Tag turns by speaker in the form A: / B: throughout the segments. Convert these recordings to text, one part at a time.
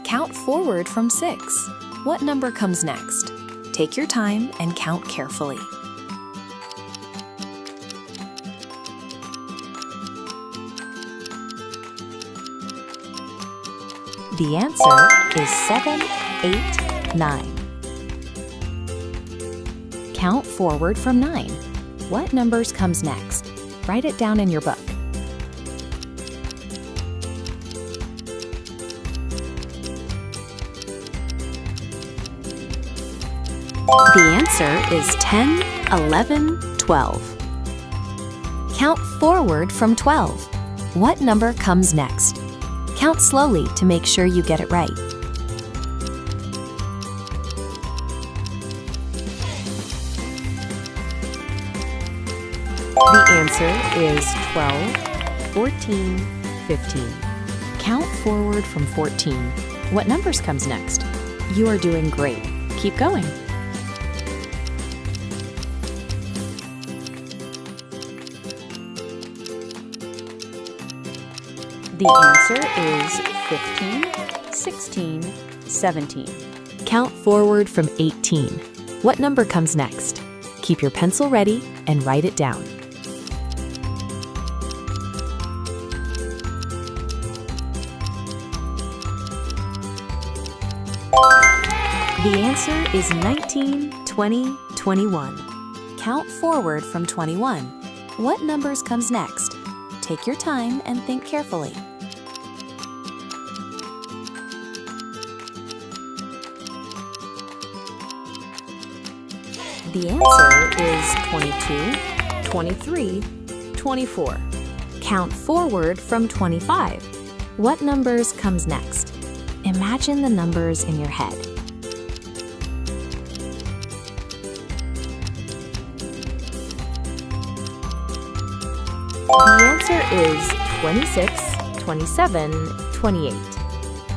A: Count forward from 6. What number comes next? Take your time and count carefully. The answer is 7, 8, 9. Count forward from 9. What numbers comes next? Write it down in your book. The answer is 10, 11, 12. Count forward from 12. What number comes next? Count slowly to make sure you get it right. The answer is 12, 14, 15. Count forward from 14. What numbers comes next? You are doing great. Keep going. The answer is 15, 16, 17. Count forward from 18. What number comes next? Keep your pencil ready and write it down. The answer is 19, 20, 21. Count forward from 21. What numbers comes next? Take your time and think carefully. The answer is 22, 23, 24. Count forward from 25. What numbers comes next? Imagine the numbers in your head. The answer is 26, 27, 28.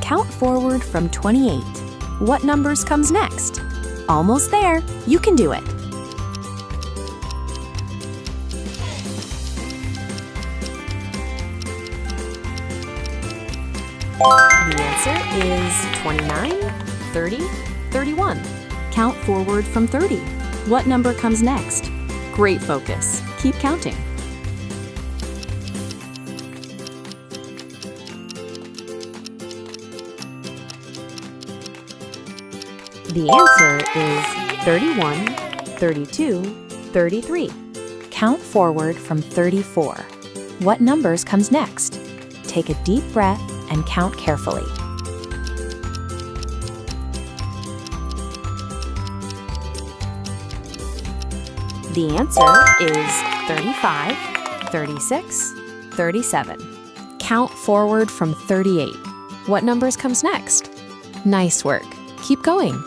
A: Count forward from 28. What numbers comes next? Almost there. You can do it. The answer is 29, 30, 31. Count forward from 30. What number comes next? Great focus. Keep counting. The answer is 31, 32, 33. Count forward from 34. What numbers comes next? Take a deep breath and count carefully. The answer is 35, 36, 37. Count forward from 38. What numbers comes next? Nice work. Keep going.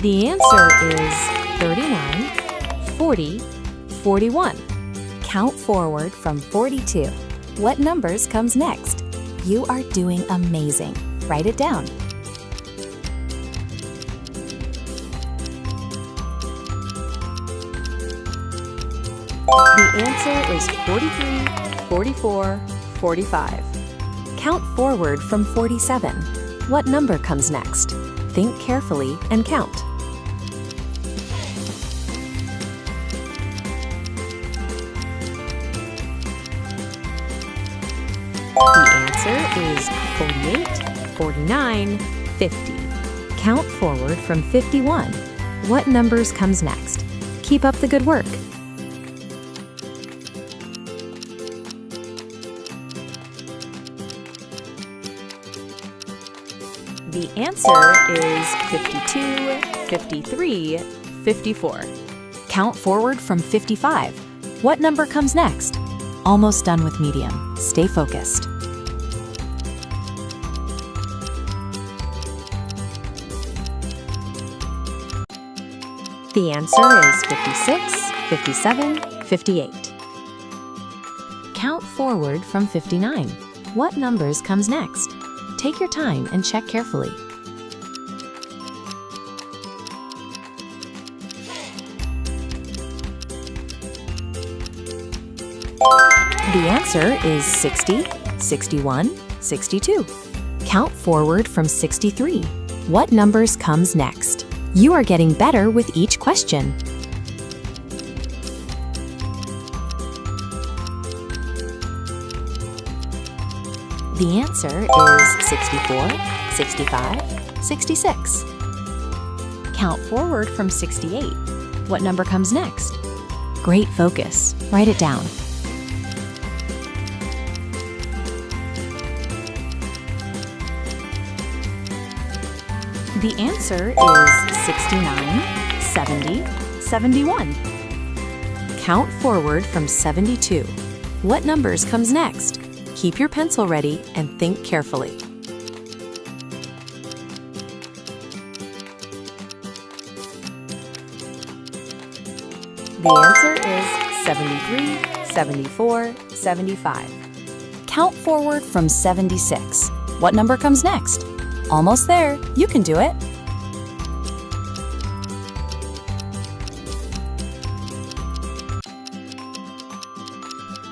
A: The answer is 39, 40, 41. Count forward from 42. What numbers comes next? You are doing amazing. Write it down. The answer is 43, 44, 45. Count forward from 47. What number comes next? Think carefully and count. The answer is 48, 49, 50. Count forward from 51. What numbers comes next? Keep up the good work. The answer is 52, 53, 54. Count forward from 55. What number comes next? Almost done with medium. Stay focused. The answer is 56, 57, 58. Count forward from 59. What numbers comes next? Take your time and check carefully. The answer is 60, 61, 62. Count forward from 63. What numbers comes next? You are getting better with each question. The answer is 64, 65, 66. Count forward from 68. What number comes next? Great focus. Write it down. The answer is 69, 70, 71. Count forward from 72. What numbers comes next? Keep your pencil ready and think carefully. The answer is 73, 74, 75. Count forward from 76. What number comes next? Almost there. You can do it.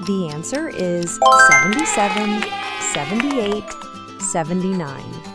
A: The answer is 77, 78, 79.